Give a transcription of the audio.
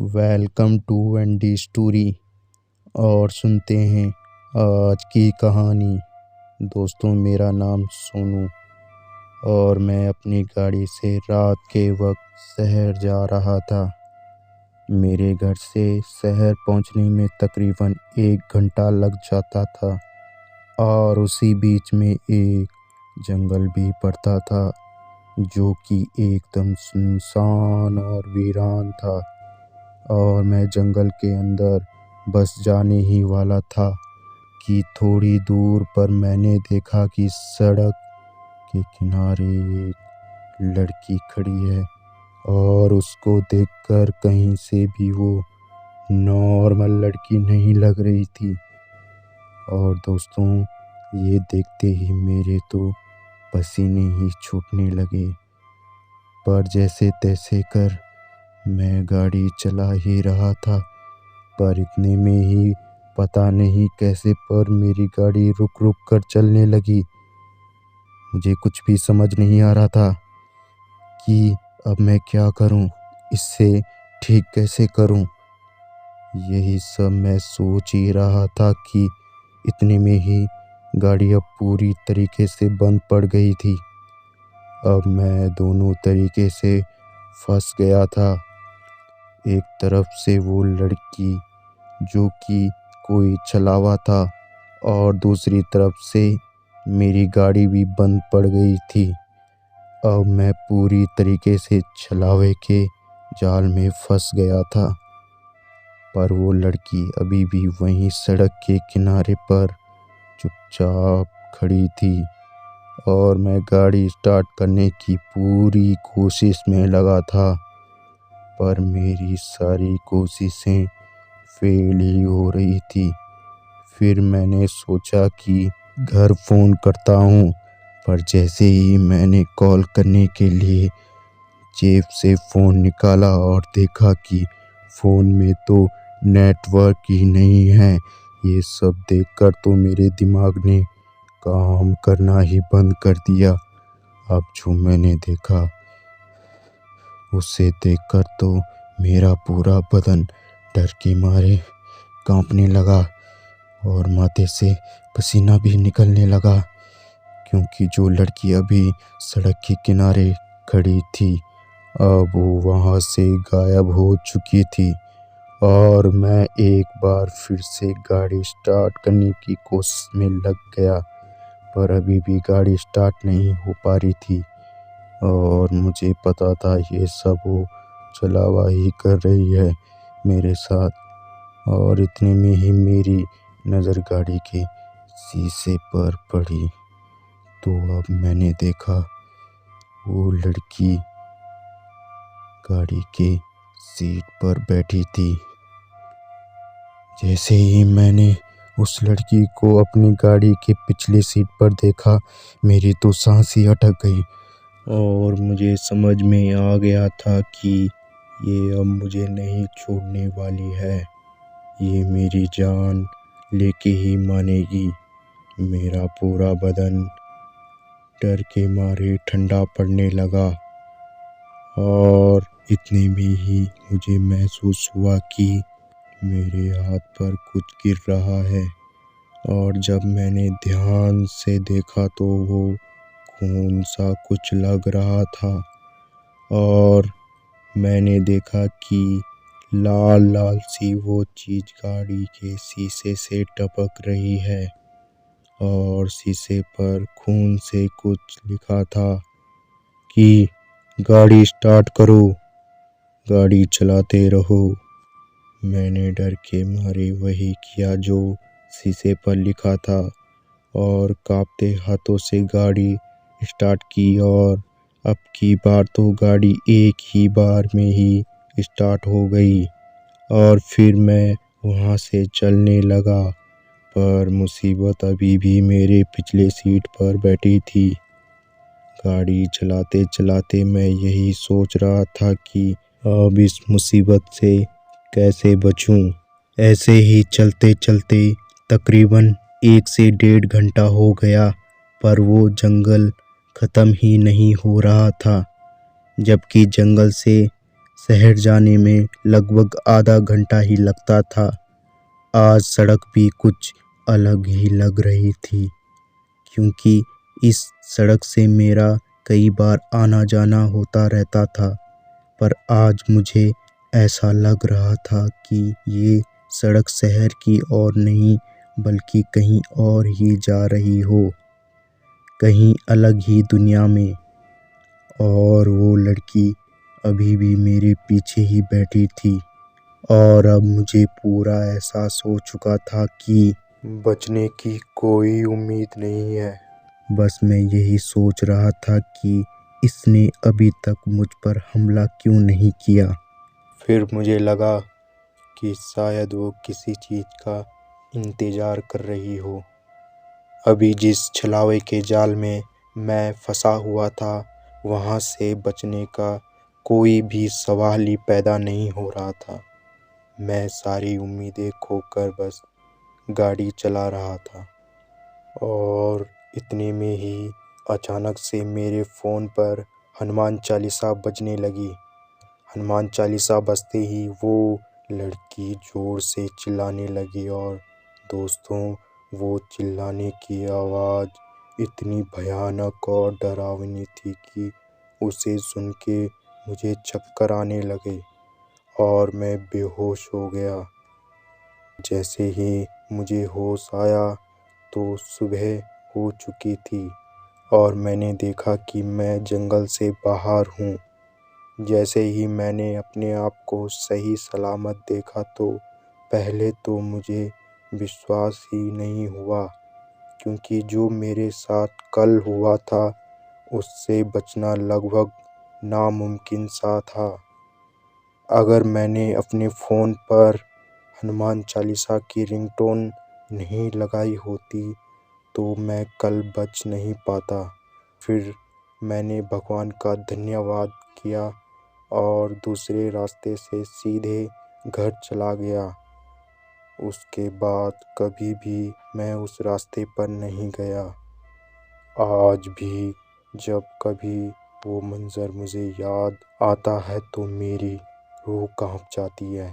Welcome to Andy story. और सुनते हैं आज की कहानी। दोस्तों, मेरा नाम सोनू और मैं अपनी गाड़ी से रात के वक्त शहर जा रहा था। मेरे घर से शहर पहुंचने में तकरीबन 1 घंटा लग जाता था और उसी बीच में एक जंगल भी पड़ता था जो कि एकदम सुनसान और वीरान था। और मैं जंगल के अंदर बस जाने ही वाला था कि थोड़ी दूर पर मैंने देखा कि सड़क के किनारे एक लड़की खड़ी है और उसको देखकर कहीं से भी वो नॉर्मल लड़की नहीं लग रही थी। और दोस्तों, ये देखते ही मेरे तो पसीने ही छूटने लगे। पर जैसे तैसे कर मैं गाड़ी चला ही रहा था, पर इतने में ही पता नहीं कैसे पर मेरी गाड़ी रुक रुक कर चलने लगी। मुझे कुछ भी समझ नहीं आ रहा था कि अब मैं क्या करूं, इससे ठीक कैसे करूं। यही सब मैं सोच ही रहा था कि इतने में ही गाड़ी अब पूरी तरीके से बंद पड़ गई थी। अब मैं दोनों तरीके से फंस गया था। एक तरफ से वो लड़की जो कि कोई छलावा था और दूसरी तरफ से मेरी गाड़ी भी बंद पड़ गई थी। अब मैं पूरी तरीके से छलावे के जाल में फंस गया था। पर वो लड़की अभी भी वहीं सड़क के किनारे पर चुपचाप खड़ी थी और मैं गाड़ी स्टार्ट करने की पूरी कोशिश में लगा था। पर मेरी सारी कोशिशें फेल ही हो रही थी। फिर मैंने सोचा कि घर फ़ोन करता हूँ, पर जैसे ही मैंने कॉल करने के लिए जेब से फ़ोन निकाला और देखा कि फ़ोन में तो नेटवर्क ही नहीं है। ये सब देखकर तो मेरे दिमाग ने काम करना ही बंद कर दिया। अब जो मैंने देखा उसे देखकर तो मेरा पूरा बदन डर के मारे कांपने लगा और माथे से पसीना भी निकलने लगा, क्योंकि जो लड़की अभी सड़क के किनारे खड़ी थी अब वो वहाँ से गायब हो चुकी थी। और मैं एक बार फिर से गाड़ी स्टार्ट करने की कोशिश में लग गया, पर अभी भी गाड़ी स्टार्ट नहीं हो पा रही थी। और मुझे पता था ये सब वो छलावा ही कर रही है मेरे साथ। और इतने में ही मेरी नज़र गाड़ी के शीशे पर पड़ी, तो अब मैंने देखा वो लड़की गाड़ी के सीट पर बैठी थी। जैसे ही मैंने उस लड़की को अपनी गाड़ी की पिछली सीट पर देखा, मेरी तो सांस ही अटक गई और मुझे समझ में आ गया था कि ये अब मुझे नहीं छोड़ने वाली है। ये मेरी जान लेके ही मानेगी। मेरा पूरा बदन डर के मारे ठंडा पड़ने लगा और इतने में ही मुझे महसूस हुआ कि मेरे हाथ पर कुछ गिर रहा है। और जब मैंने ध्यान से देखा तो वो खून सा कुछ लग रहा था और मैंने देखा कि लाल लाल सी वो चीज़ गाड़ी के शीशे से टपक रही है और शीशे पर खून से कुछ लिखा था कि गाड़ी स्टार्ट करो, गाड़ी चलाते रहो। मैंने डर के मारे वही किया जो शीशे पर लिखा था और कांपते हाथों से गाड़ी स्टार्ट की। और अब की बार तो गाड़ी एक ही बार में ही स्टार्ट हो गई और फिर मैं वहाँ से चलने लगा। पर मुसीबत अभी भी मेरे पिछले सीट पर बैठी थी। गाड़ी चलाते चलाते मैं यही सोच रहा था कि अब इस मुसीबत से कैसे बचूं। ऐसे ही चलते चलते तकरीबन 1 से 1.5 घंटा हो गया, पर वो जंगल ख़त्म ही नहीं हो रहा था, जबकि जंगल से शहर जाने में लगभग आधा घंटा ही लगता था। आज सड़क भी कुछ अलग ही लग रही थी, क्योंकि इस सड़क से मेरा कई बार आना जाना होता रहता था। पर आज मुझे ऐसा लग रहा था कि ये सड़क शहर की ओर नहीं बल्कि कहीं और ही जा रही हो, कहीं अलग ही दुनिया में। और वो लड़की अभी भी मेरे पीछे ही बैठी थी और अब मुझे पूरा एहसास हो चुका था कि बचने की कोई उम्मीद नहीं है। बस मैं यही सोच रहा था कि इसने अभी तक मुझ पर हमला क्यों नहीं किया। फिर मुझे लगा कि शायद वो किसी चीज़ का इंतज़ार कर रही हो। अभी जिस छलावे के जाल में मैं फंसा हुआ था, वहाँ से बचने का कोई भी सवाल ही पैदा नहीं हो रहा था। मैं सारी उम्मीदें खोकर बस गाड़ी चला रहा था और इतने में ही अचानक से मेरे फ़ोन पर हनुमान चालीसा बजने लगी। हनुमान चालीसा बजते ही वो लड़की ज़ोर से चिल्लाने लगी और दोस्तों, वो चिल्लाने की आवाज़ इतनी भयानक और डरावनी थी कि उसे सुन के मुझे चक्कर आने लगे और मैं बेहोश हो गया। जैसे ही मुझे होश आया तो सुबह हो चुकी थी और मैंने देखा कि मैं जंगल से बाहर हूँ। जैसे ही मैंने अपने आप को सही सलामत देखा तो पहले तो मुझे विश्वास ही नहीं हुआ, क्योंकि जो मेरे साथ कल हुआ था उससे बचना लगभग नामुमकिन सा था। अगर मैंने अपने फ़ोन पर हनुमान चालीसा की रिंगटोन नहीं लगाई होती तो मैं कल बच नहीं पाता। फिर मैंने भगवान का धन्यवाद किया और दूसरे रास्ते से सीधे घर चला गया। उसके बाद कभी भी मैं उस रास्ते पर नहीं गया। आज भी जब कभी वो मंज़र मुझे याद आता है तो मेरी रूह कांप जाती है।